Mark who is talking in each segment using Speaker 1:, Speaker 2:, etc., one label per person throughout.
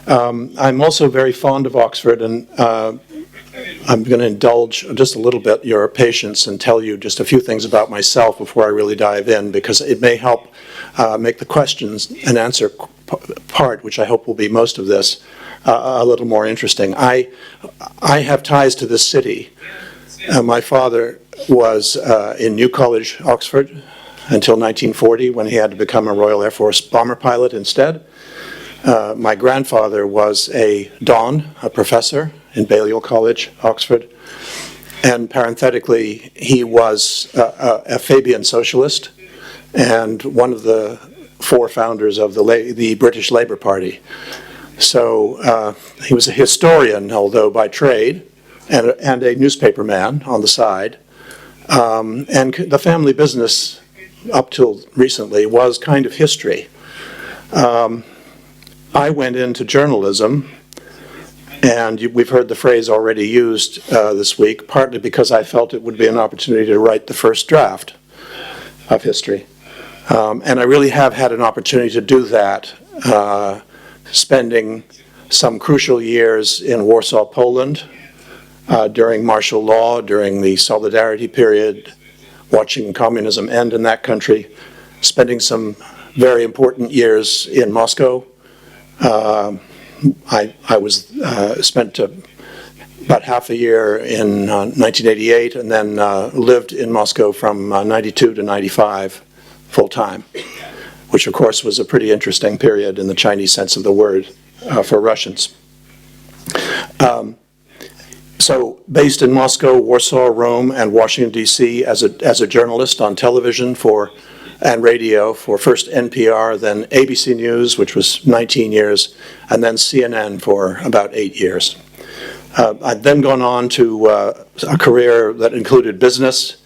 Speaker 1: I'm also very fond of Oxford, and I'm going to indulge just a little bit your patience and tell you just a few things about myself before I really dive in, because it may help make the questions and answer part, which I hope will be most of this, a little more interesting. I have ties to this city. My father was in New College, Oxford, until 1940, when he had to become a Royal Air Force bomber pilot instead. My grandfather was a Don, a professor in Balliol College, Oxford. And parenthetically, he was a Fabian socialist and one of the four founders of the British Labour Party. So he was a historian, although by trade, and a newspaper man on the side. And the family business, up till recently, was kind of history. I went into journalism, and we've heard the phrase already used this week, partly because I felt it would be an opportunity to write the first draft of history. And I really have had an opportunity to do that, spending some crucial years in Warsaw, Poland, during martial law, during the Solidarity period, watching communism end in that country, spending some very important years in Moscow. I was spent about half a year in 1988, and then lived in Moscow from 92 to 95 full-time, which of course was a pretty interesting period in the Chinese sense of the word for Russians. So based in Moscow, Warsaw, Rome, and Washington, D.C. as a journalist on television and radio for first NPR, then ABC News, which was 19 years, and then CNN for about 8 years. I've then gone on to a career that included business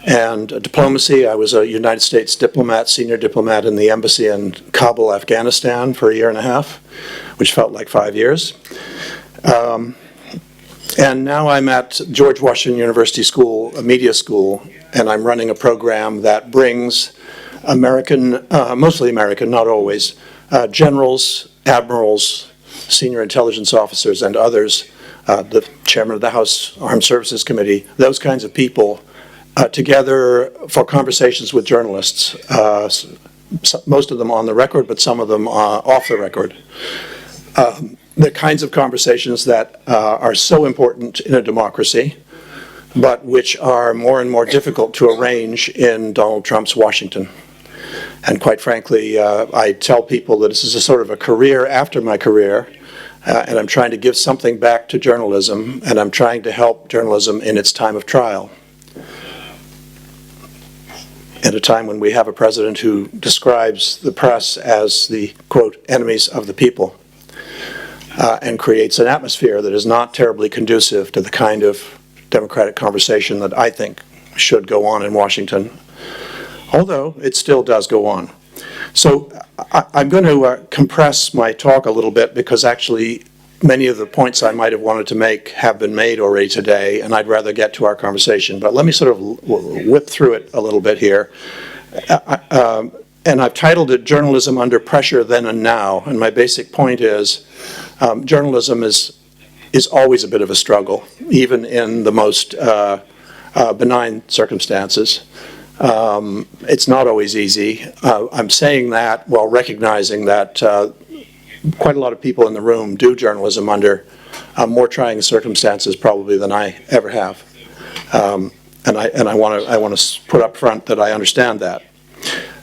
Speaker 1: and diplomacy. I was a United States diplomat, senior diplomat in the embassy in Kabul, Afghanistan for a year and a half, which felt like 5 years. And now I'm at George Washington University School, a media school, and I'm running a program that brings American, mostly American, not always, generals, admirals, senior intelligence officers, and others, the chairman of the House Armed Services Committee, those kinds of people, together for conversations with journalists, most of them on the record, but some of them off the record. The kinds of conversations that are so important in a democracy, but which are more and more difficult to arrange in Donald Trump's Washington. And quite frankly, I tell people that this is a sort of a career after my career, and I'm trying to give something back to journalism, and I'm trying to help journalism in its time of trial. At a time when we have a president who describes the press as the, quote, enemies of the people, and creates an atmosphere that is not terribly conducive to the kind of democratic conversation that I think should go on in Washington, although it still does go on. So I'm going to compress my talk a little bit, because actually many of the points I might have wanted to make have been made already today, and I'd rather get to our conversation. But let me sort of whip through it a little bit here. And I've titled it Journalism Under Pressure Then and Now, and my basic point is journalism is always a bit of a struggle, even in the most benign circumstances. It's not always easy. I'm saying that while recognizing that quite a lot of people in the room do journalism under more trying circumstances probably than I ever have. And I want to put up front that I understand that.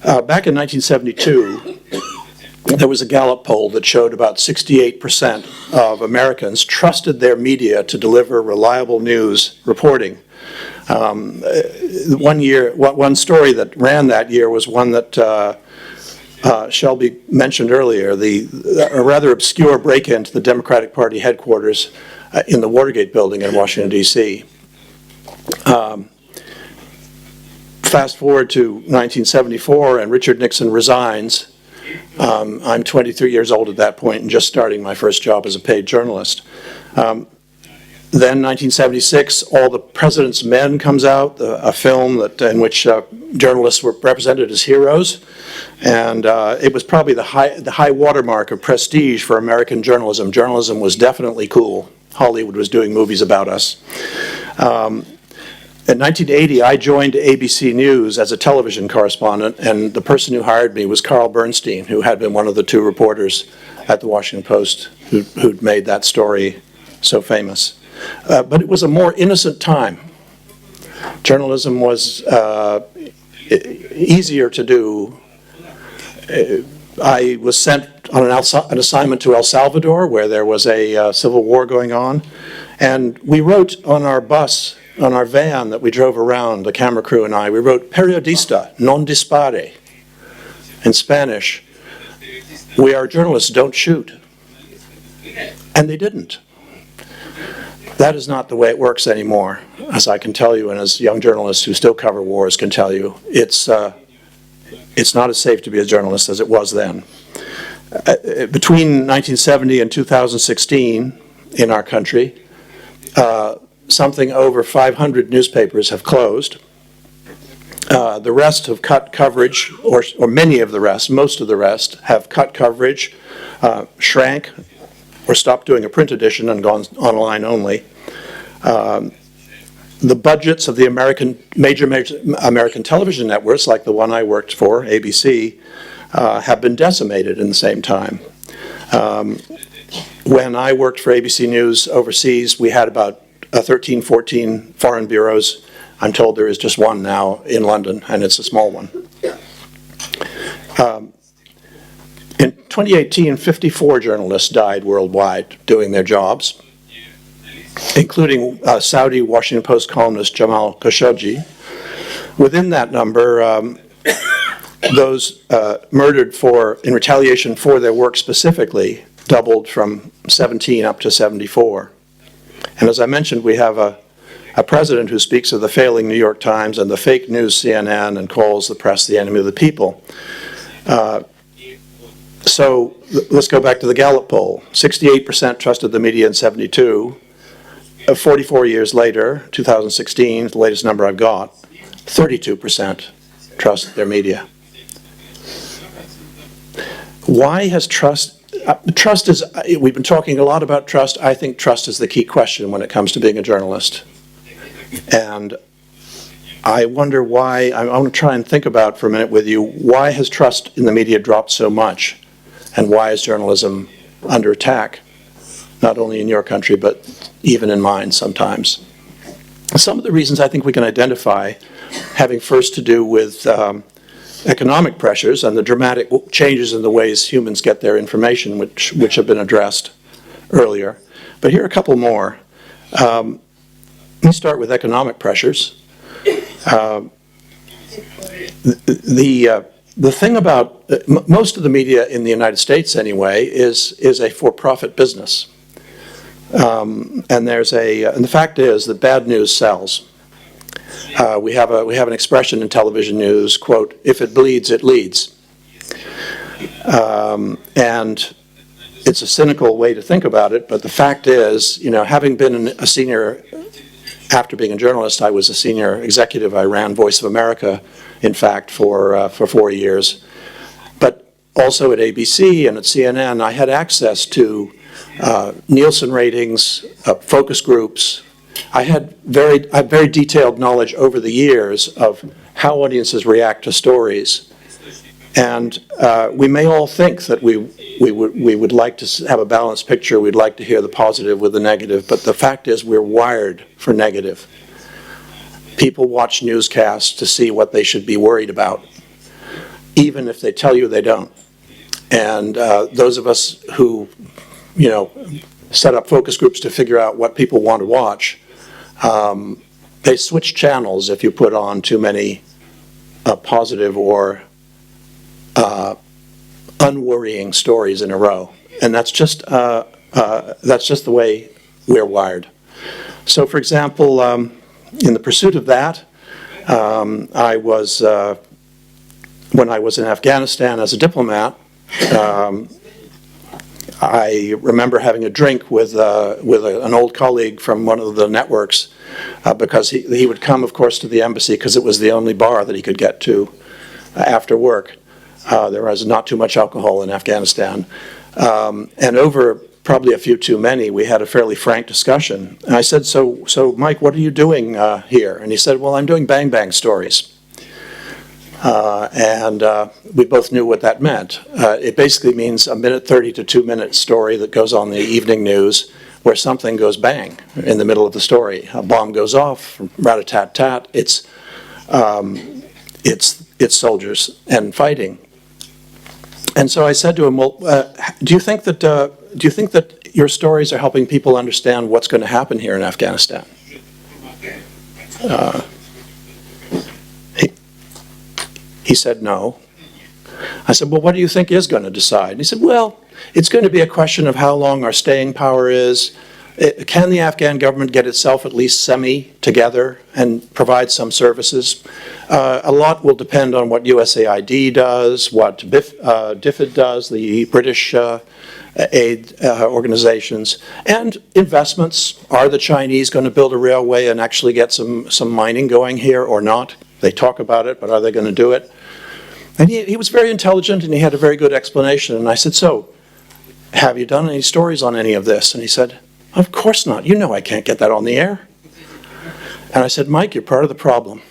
Speaker 1: Back in 1972, there was a Gallup poll that showed about 68% of Americans trusted their media to deliver reliable news reporting. One story that ran that year was one that Shelby mentioned earlier, a rather obscure break-in to the Democratic Party headquarters in the Watergate building in Washington, D.C. Fast forward to 1974, and Richard Nixon resigns. I'm 23 years old at that point and just starting my first job as a paid journalist. Then 1976, All the President's Men comes out, a film in which journalists were represented as heroes. And it was probably the high watermark of prestige for American journalism. Journalism was definitely cool. Hollywood was doing movies about us. In 1980, I joined ABC News as a television correspondent, and the person who hired me was Carl Bernstein, who had been one of the two reporters at the Washington Post who'd made that story so famous. But it was a more innocent time. Journalism was easier to do. I was sent on an assignment to El Salvador, where there was a civil war going on, and we wrote on our bus, on our van that we drove around, the camera crew and I, we wrote "Periodista, non dispare," in Spanish. We are journalists, don't shoot. And they didn't. That is not the way it works anymore, as I can tell you, and as young journalists who still cover wars can tell you. It's not as safe to be a journalist as it was then. Between 1970 and 2016 in our country, something over 500 newspapers have closed. The rest have cut coverage, or many of the rest, most of the rest, have cut coverage, shrank, or stopped doing a print edition and gone online only. The budgets of the major American television networks, like the one I worked for, ABC, have been decimated in the same time. When I worked for ABC News overseas, we had about 13, 14 foreign bureaus. I'm told there is just one now in London, and it's a small one. In 2018, 54 journalists died worldwide doing their jobs, including Saudi Washington Post columnist Jamal Khashoggi. Within that number, those murdered in retaliation for their work specifically doubled from 17 up to 74. And as I mentioned, we have a president who speaks of the failing New York Times and the fake news CNN and calls the press the enemy of the people. So let's go back to the Gallup poll. 68% trusted the media in 72. 44 years later, 2016, the latest number I've got, 32% trust their media. Why has trust is, we've been talking a lot about trust. I think trust is the key question when it comes to being a journalist. And I wonder why, I want to try and think about for a minute with you, why has trust in the media dropped so much? And why is journalism under attack? Not only in your country, but even in mine sometimes. Some of the reasons I think we can identify, having first to do with economic pressures and the dramatic changes in the ways humans get their information, which have been addressed earlier. But here are a couple more. Let me start with economic pressures. The thing about most of the media in the United States, anyway, is a for-profit business, and the fact is that bad news sells. We have an expression in television news, quote, "If it bleeds, it leads," and it's a cynical way to think about it. But the fact is, having been a senior. After being a journalist, I was a senior executive. I ran Voice of America, in fact, for 4 years. But also at ABC and at CNN, I had access to Nielsen ratings, focus groups. I had very detailed knowledge over the years of how audiences react to stories. And we may all think that we would like to have a balanced picture. We'd like to hear the positive with the negative. But the fact is we're wired for negative. People watch newscasts to see what they should be worried about, even if they tell you they don't. And those of us who, set up focus groups to figure out what people want to watch, they switch channels if you put on too many positive or unworrying stories in a row, and that's just the way we're wired. So, for example, in the pursuit of that, when I was in Afghanistan as a diplomat, I remember having a drink with an old colleague from one of the networks because he would come, of course, to the embassy because it was the only bar that he could get to after work. There was not too much alcohol in Afghanistan. And over probably a few too many, we had a fairly frank discussion. And I said, so Mike, what are you doing here? And he said, well, I'm doing bang bang stories. And we both knew what that meant. It basically means a minute 30 to 2 minute story that goes on the evening news where something goes bang in the middle of the story. A bomb goes off, rat-a-tat-tat. It's soldiers and fighting. And so I said to him, well, do you think that your stories are helping people understand what's going to happen here in Afghanistan? He said no. I said, well, what do you think is going to decide? And he said, well, it's going to be a question of how long our staying power is. Can the Afghan government get itself at least semi-together and provide some services? A lot will depend on what USAID does, what DFID does, the British aid organizations, and investments. Are the Chinese going to build a railway and actually get some mining going here or not? They talk about it, but are they going to do it? And he was very intelligent, and he had a very good explanation. And I said, so, have you done any stories on any of this? And he said, of course not. You know I can't get that on the air. And I said, Mike, you're part of the problem.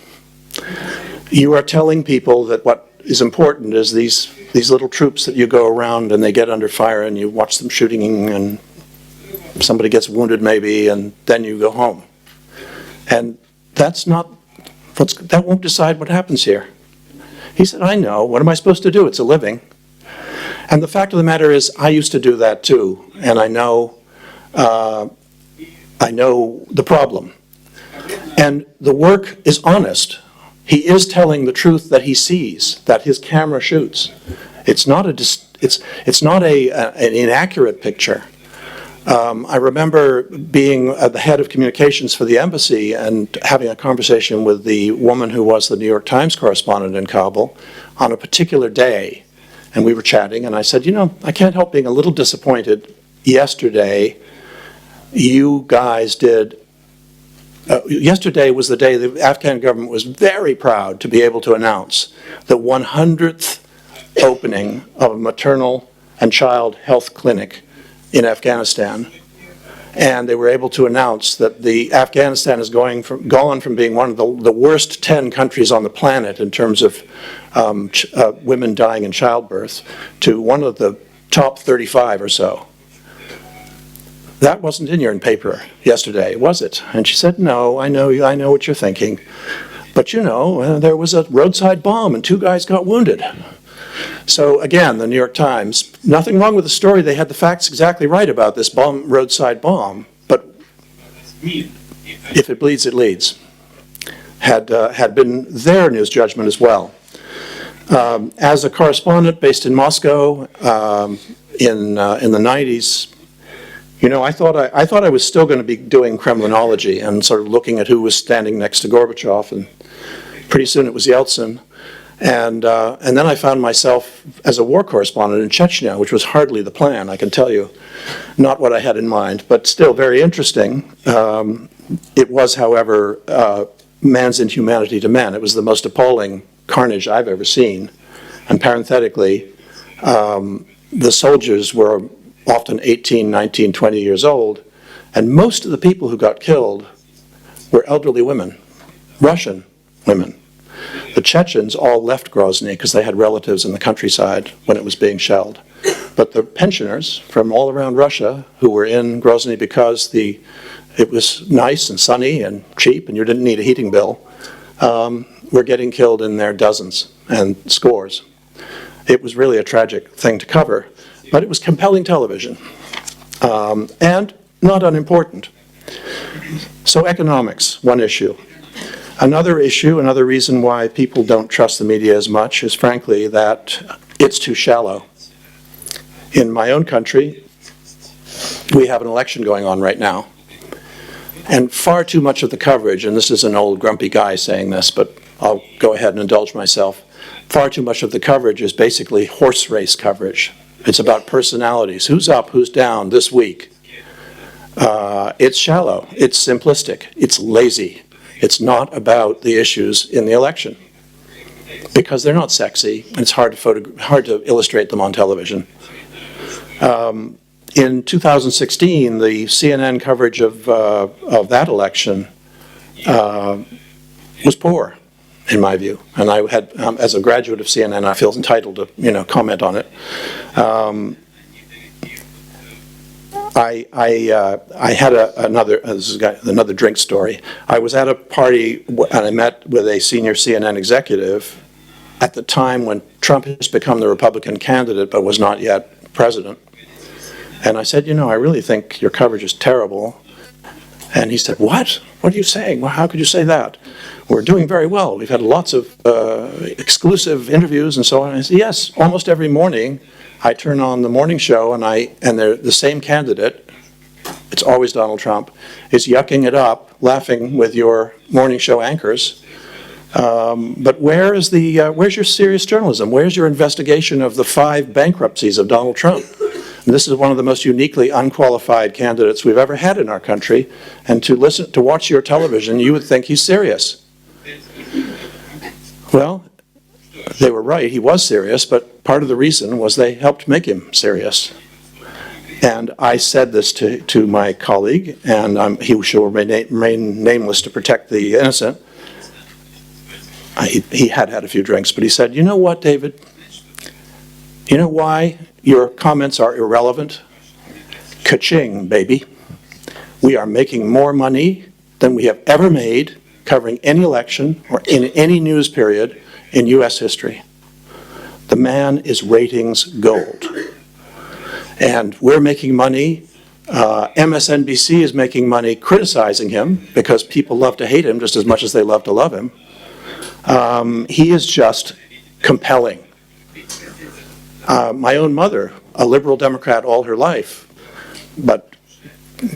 Speaker 1: You are telling people that what is important is these little troops that you go around and they get under fire and you watch them shooting and somebody gets wounded maybe and then you go home. And that won't decide what happens here. He said, I know. What am I supposed to do? It's a living. And the fact of the matter is, I used to do that too, and I know the problem. And the work is honest. He is telling the truth that he sees, that his camera shoots. It's not an inaccurate picture. I remember being the head of communications for the embassy and having a conversation with the woman who was the New York Times correspondent in Kabul on a particular day. And we were chatting, and I said, you know, I can't help being a little disappointed. Yesterday, you guys did, yesterday was the day the Afghan government was very proud to be able to announce the 100th opening of a maternal and child health clinic in Afghanistan. And they were able to announce that Afghanistan is gone from being one of the worst 10 countries on the planet in terms of women dying in childbirth to one of the top 35 or so. That wasn't in your paper yesterday, was it? And she said, no, I know what you're thinking. But you know, there was a roadside bomb and 2 guys got wounded. So again, the New York Times, nothing wrong with the story. They had the facts exactly right about this roadside bomb. But if it bleeds, it leads. Had been their news judgment as well. As a correspondent based in Moscow in the 90s, you know, I thought I was still going to be doing Kremlinology and sort of looking at who was standing next to Gorbachev, and pretty soon it was Yeltsin. And then I found myself as a war correspondent in Chechnya, which was hardly the plan, I can tell you. Not what I had in mind, but still very interesting. It was, however, man's inhumanity to men. It was the most appalling carnage I've ever seen. And parenthetically, the soldiers were often 18, 19, 20 years old, and most of the people who got killed were elderly women, Russian women. The Chechens all left Grozny because they had relatives in the countryside when it was being shelled. But the pensioners from all around Russia who were in Grozny because it was nice and sunny and cheap and you didn't need a heating bill, were getting killed in their dozens and scores. It was really a tragic thing to cover, but it was compelling television and not unimportant. So economics, one issue. Another issue, another reason why people don't trust the media as much is frankly that it's too shallow. In my own country, we have an election going on right now. And far too much of the coverage, and this is an old grumpy guy saying this, but I'll go ahead and indulge myself. Far too much of the coverage is basically horse race coverage. It's about personalities. Who's up, who's down this week? It's shallow, it's simplistic, it's lazy. It's not about the issues in the election. because they're not sexy, and it's hard to illustrate them on television. In 2016, the CNN coverage of that election was poor, in my view. And I had, as a graduate of CNN, I feel entitled to, comment on it. I had another drink story. I was at a party and I met with a senior CNN executive at the time when Trump has become the Republican candidate but was not yet president. And I said, I really think your coverage is terrible. And he said, what? What are you saying? Well, how could you say that? We're doing very well. We've had lots of exclusive interviews and so on. And I said, yes, almost every morning I turn on the morning show and they're the same candidate, it's always Donald Trump, is yucking it up, laughing with your morning show anchors. But where's your serious journalism? Where's your investigation of the 5 bankruptcies of Donald Trump? And this is one of the most uniquely unqualified candidates we've ever had in our country. And to watch your television, you would think he's serious. Well, they were right, he was serious, but part of the reason was they helped make him serious. And I said this to my colleague, and he shall remain nameless to protect the innocent. He had a few drinks, but he said, you know what, David? You know why your comments are irrelevant? Ka-ching, baby. We are making more money than we have ever made covering any election or in any news period in U.S. history. The man is ratings gold. And we're making money. MSNBC is making money criticizing him because people love to hate him just as much as they love to love him. He is just compelling. My own mother, a liberal Democrat all her life, but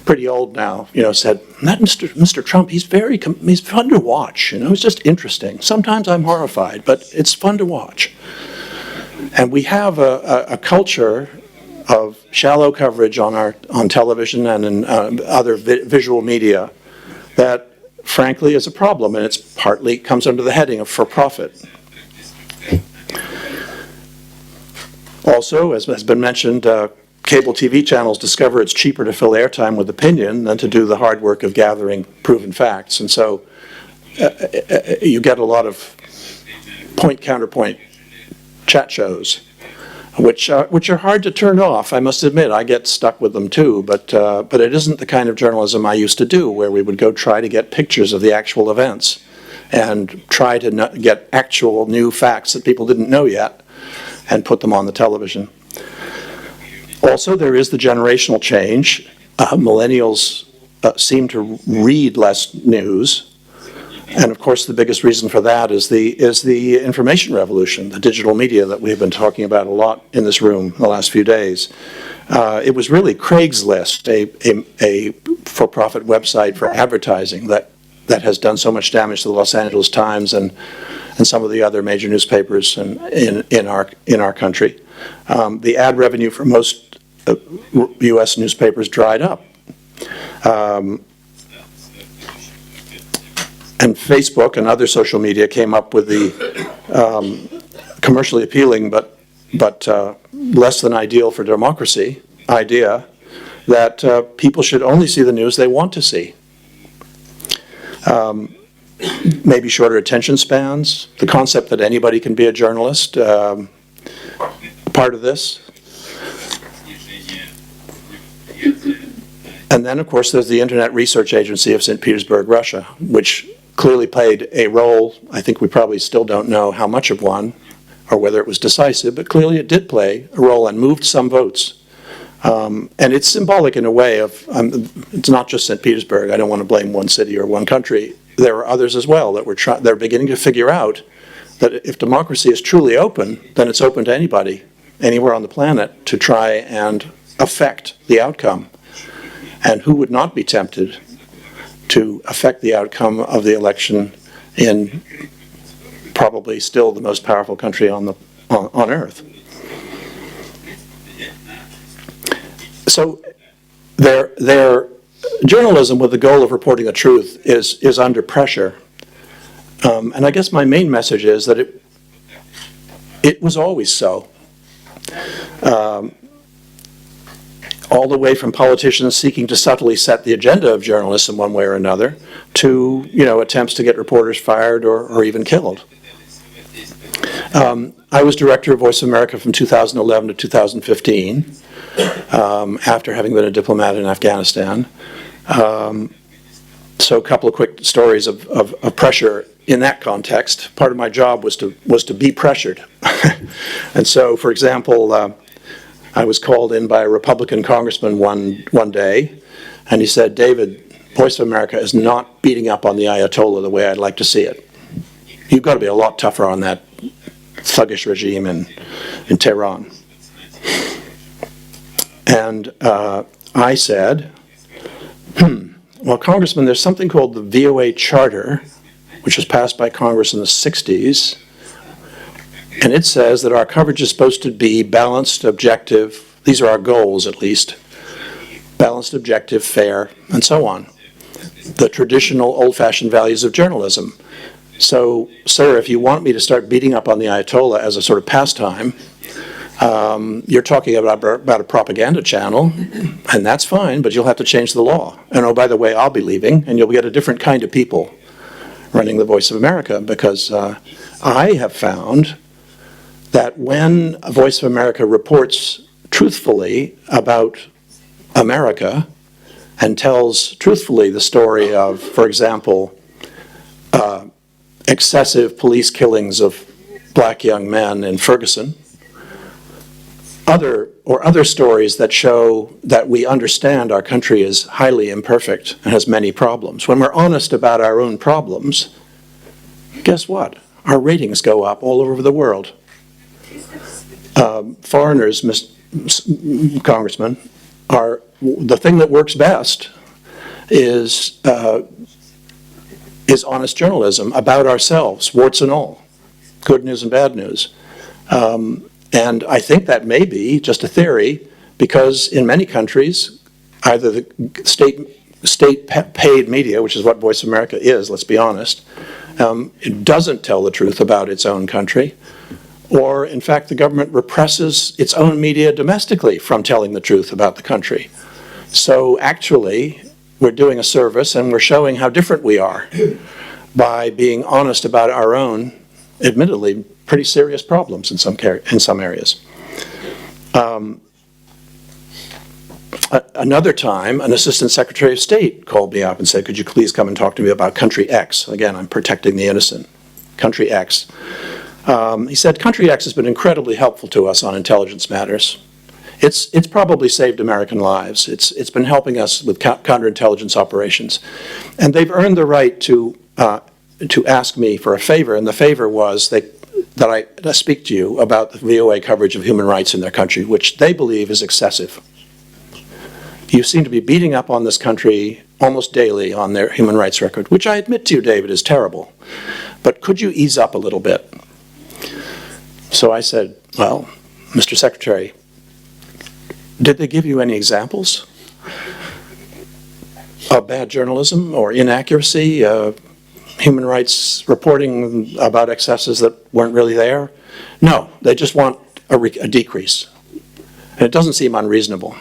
Speaker 1: pretty old now, said, that Mr. Trump, he's fun to watch, it's just interesting. Sometimes I'm horrified, but it's fun to watch. And we have a culture of shallow coverage on television and in other visual media that frankly is a problem, and it's partly comes under the heading of for profit. Also, as has been mentioned, cable TV channels discover it's cheaper to fill airtime with opinion than to do the hard work of gathering proven facts. And so you get a lot of point-counterpoint chat shows, which are hard to turn off. I must admit, I get stuck with them too, but it isn't the kind of journalism I used to do, where we would go try to get pictures of the actual events and try to get actual new facts that people didn't know yet and put them on the television. Also, there is the generational change. Millennials seem to read less news. And of course, the biggest reason for that is the information revolution, the digital media that we've been talking about a lot in this room the last few days. It was really Craigslist, a for-profit website for advertising that has done so much damage to the Los Angeles Times and some of the other major newspapers in our country. The ad revenue for most U.S. newspapers dried up. And Facebook and other social media came up with the commercially appealing but less than ideal for democracy idea that people should only see the news they want to see. Maybe shorter attention spans, the concept that anybody can be a journalist, part of this. And then, of course, there's the Internet Research Agency of St. Petersburg, Russia, which clearly played a role. I think we probably still don't know how much of one or whether it was decisive, but clearly it did play a role and moved some votes. And it's symbolic in a way of, it's not just St. Petersburg. I don't want to blame one city or one country. There are others as well that they're beginning to figure out that if democracy is truly open, then it's open to anybody, anywhere on the planet, to try and affect the outcome. And who would not be tempted to affect the outcome of the election in probably still the most powerful country on earth? So their journalism with the goal of reporting the truth is under pressure. And I guess my main message is that It was always so. All the way from politicians seeking to subtly set the agenda of journalism one way or another to, attempts to get reporters fired or even killed. I was director of Voice of America from 2011 to 2015, after having been a diplomat in Afghanistan. So a couple of quick stories of pressure in that context. Part of my job was to be pressured. And so, for example, I was called in by a Republican congressman one day, and he said, "David, Voice of America is not beating up on the Ayatollah the way I'd like to see it. You've got to be a lot tougher on that thuggish regime in Tehran." And I said, well, Congressman, there's something called the VOA Charter, which was passed by Congress in the 60s, and it says that our coverage is supposed to be balanced, objective, these are our goals at least, balanced, objective, fair, and so on. The traditional old-fashioned values of journalism. So, sir, if you want me to start beating up on the Ayatollah as a sort of pastime, you're talking about a propaganda channel, and that's fine, but you'll have to change the law. And oh, by the way, I'll be leaving, and you'll get a different kind of people running the Voice of America, because I have found that when Voice of America reports truthfully about America and tells truthfully the story of, for example, excessive police killings of black young men in Ferguson, other stories that show that we understand our country is highly imperfect and has many problems. When we're honest about our own problems, guess what? Our ratings go up all over the world. Foreigners, Congressman, the thing that works best is honest journalism about ourselves, warts and all, good news and bad news. And I think that may be just a theory, because in many countries, either the state-paid media, which is what Voice of America is, let's be honest, it doesn't tell the truth about its own country, or in fact the government represses its own media domestically from telling the truth about the country. So actually, we're doing a service and we're showing how different we are by being honest about our own, admittedly, pretty serious problems in some areas. Another time, an assistant secretary of state called me up and said, "Could you please come and talk to me about country X?" Again, I'm protecting the innocent. Country X. He said, "Country X has been incredibly helpful to us on intelligence matters. It's probably saved American lives. It's been helping us with counterintelligence operations. And they've earned the right to ask me for a favor, and the favor was that I speak to you about the VOA coverage of human rights in their country, which they believe is excessive. You seem to be beating up on this country almost daily on their human rights record," which I admit to you, David, is terrible. "But could you ease up a little bit?" So I said, "Well, Mr. Secretary, did they give you any examples of bad journalism or inaccuracy, human rights reporting about excesses that weren't really there?" "No, they just want a decrease. And it doesn't seem unreasonable."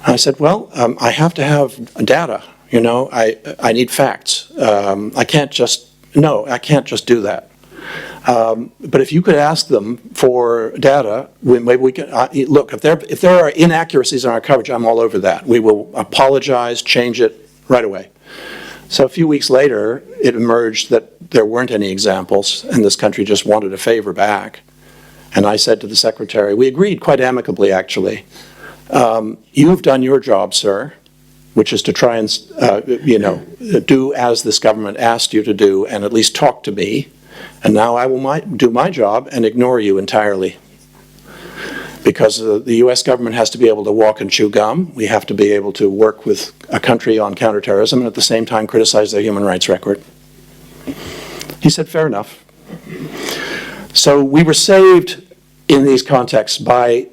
Speaker 1: I said, "Well, I have to have data. I need facts. I can't just do that. But if you could ask them for data, maybe we can look. If there are inaccuracies in our coverage, I'm all over that. We will apologize, change it right away." So a few weeks later, it emerged that there weren't any examples, and this country just wanted a favor back. And I said to the secretary, we agreed quite amicably, actually, "You've done your job, sir, which is to try and do as this government asked you to do, and at least talk to me. And now I will do my job and ignore you entirely. Because the U.S. government has to be able to walk and chew gum. We have to be able to work with a country on counterterrorism and at the same time criticize their human rights record." He said, "Fair enough." So we were saved in these contexts by,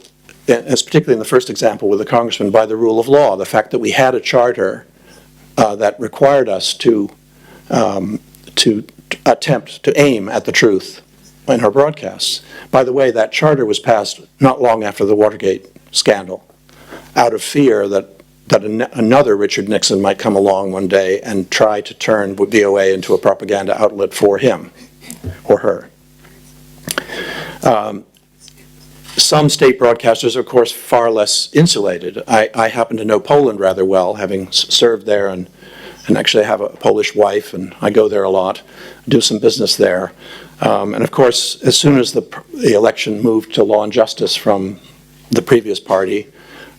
Speaker 1: as particularly in the first example with the congressman, by the rule of law, the fact that we had a charter that required us to attempt to aim at the truth in her broadcasts. By the way, that charter was passed not long after the Watergate scandal, out of fear that another Richard Nixon might come along one day and try to turn VOA into a propaganda outlet for him or her. Some state broadcasters are, of course, far less insulated. I happen to know Poland rather well, having served there, and actually have a Polish wife, and I go there a lot, do some business there. And of course, as soon as the election moved to Law and Justice from the previous party,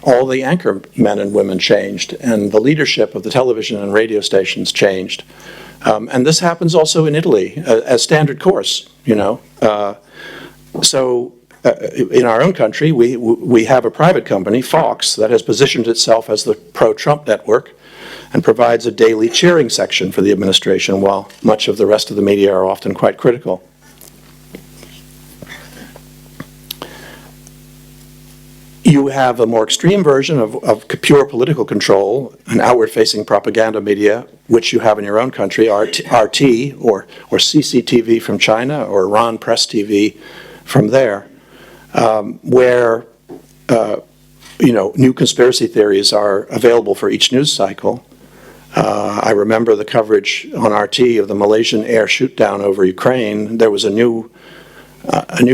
Speaker 1: all the anchor men and women changed, and the leadership of the television and radio stations changed. And this happens also in Italy as standard course, you know. In our own country, we have a private company, Fox, that has positioned itself as the pro-Trump network and provides a daily cheering section for the administration, while much of the rest of the media are often quite critical. You have a more extreme version of pure political control, an outward-facing propaganda media, which you have in your own country, RT or CCTV from China, or Iran Press TV from there, where new conspiracy theories are available for each news cycle. I remember the coverage on RT of the Malaysian air shoot-down over Ukraine. There was a new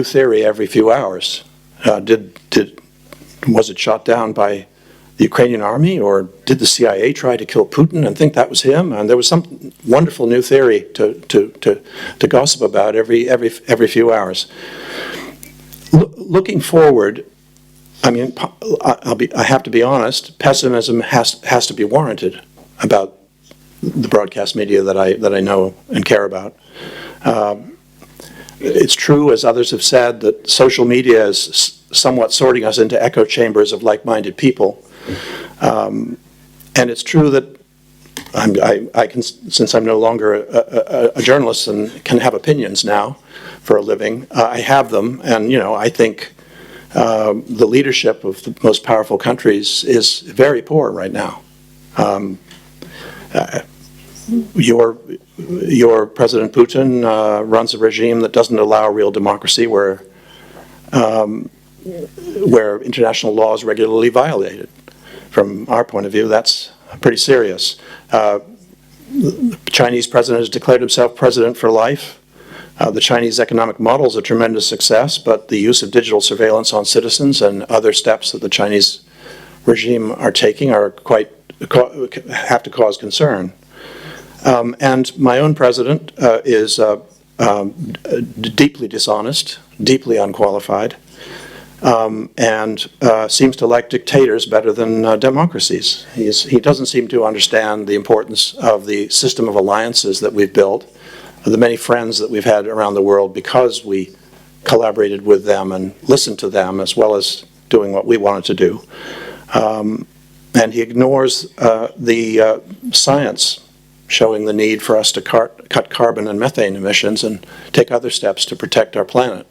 Speaker 1: theory every few hours. Was it shot down by the Ukrainian army, or did the CIA try to kill Putin and think that was him? And there was some wonderful new theory to gossip about every few hours. Looking forward, I mean, I have to be honest. Pessimism has to be warranted about the broadcast media that I know and care about. It's true, as others have said, that social media is somewhat sorting us into echo chambers of like-minded people. And it's true that I can, since I'm no longer a journalist and can have opinions now for a living, I have them, and I think the leadership of the most powerful countries is very poor right now. Your President Putin runs a regime that doesn't allow real democracy, where international law is regularly violated. From our point of view, that's pretty serious. The Chinese president has declared himself president for life. The Chinese economic model is a tremendous success, but the use of digital surveillance on citizens and other steps that the Chinese regime are taking are have to cause concern. And my own president is deeply dishonest, deeply unqualified, and seems to like dictators better than democracies. He doesn't seem to understand the importance of the system of alliances that we've built, the many friends that we've had around the world because we collaborated with them and listened to them, as well as doing what we wanted to do. And he ignores the science showing the need for us to cut carbon and methane emissions and take other steps to protect our planet.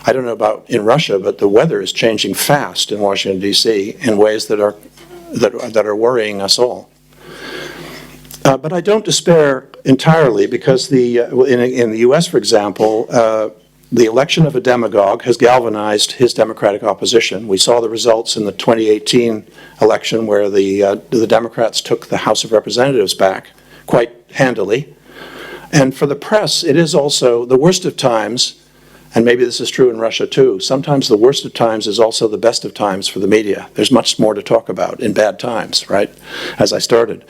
Speaker 1: I don't know about in Russia, but the weather is changing fast in Washington, D.C. in ways that are worrying us all. But I don't despair entirely, because in the U.S., for example, the election of a demagogue has galvanized his Democratic opposition. We saw the results in the 2018 election, where the Democrats took the House of Representatives back quite handily. And for the press, it is also the worst of times, and maybe this is true in Russia too. Sometimes the worst of times is also the best of times for the media. There's much more to talk about in bad times, right? As I started.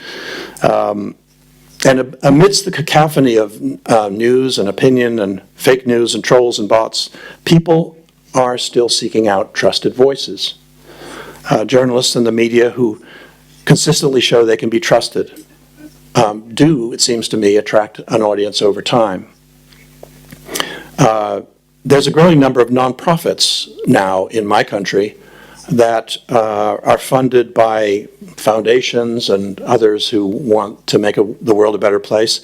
Speaker 1: And amidst the cacophony of news and opinion and fake news and trolls and bots, people are still seeking out trusted voices. Journalists and the media who consistently show they can be trusted do, it seems to me, attract an audience over time. There's a growing number of nonprofits now in my country that are funded by foundations and others who want to make the world a better place,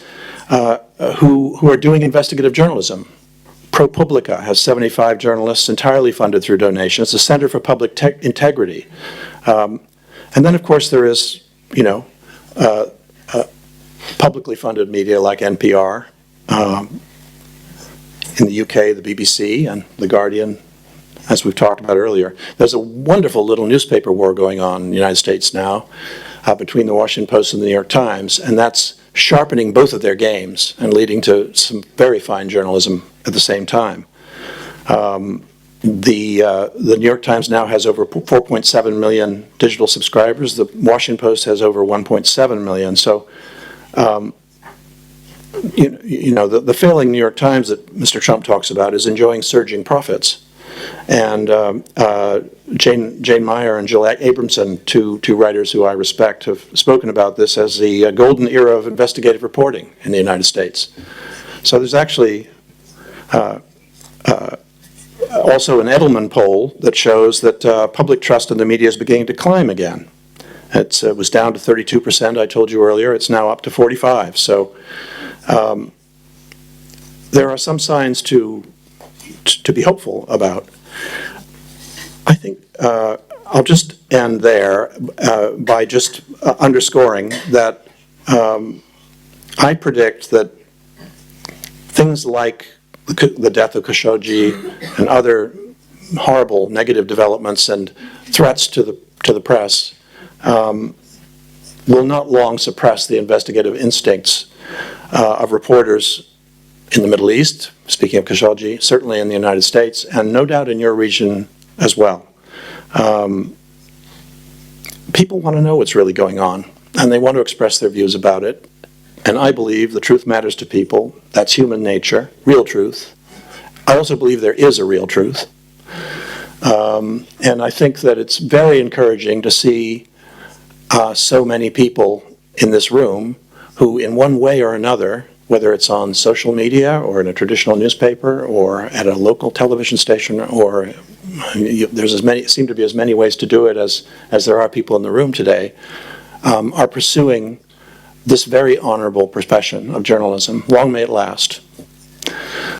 Speaker 1: who are doing investigative journalism. ProPublica has 75 journalists entirely funded through donations. The Center for Public Integrity. And then, of course, there is, publicly funded media like NPR. in the UK, the BBC and The Guardian, as we've talked about earlier. There's a wonderful little newspaper war going on in the United States now between the Washington Post and the New York Times, and that's sharpening both of their games and leading to some very fine journalism at the same time. The New York Times now has over 4.7 million digital subscribers. The Washington Post has over 1.7 million. So, the failing New York Times that Mr. Trump talks about is enjoying surging profits. And Jane Meyer and Jill Abramson, two writers who I respect, have spoken about this as the golden era of investigative reporting in the United States. So there's actually also an Edelman poll that shows that public trust in the media is beginning to climb again. It was down to 32%, I told you earlier. It's now up to 45%. So there are some signs to be hopeful about. I think I'll just end there by just underscoring that I predict that things like the death of Khashoggi and other horrible negative developments and threats to the press will not long suppress the investigative instincts of reporters in the Middle East, speaking of Khashoggi, certainly in the United States, and no doubt in your region as well. People want to know what's really going on, and they want to express their views about it. And I believe the truth matters to people. That's human nature, real truth. I also believe there is a real truth. And I think that it's very encouraging to see so many people in this room who, in one way or another, whether it's on social media or in a traditional newspaper or at a local television station, or seem to be as many ways to do it as there are people in the room today, are pursuing this very honorable profession of journalism. Long may it last.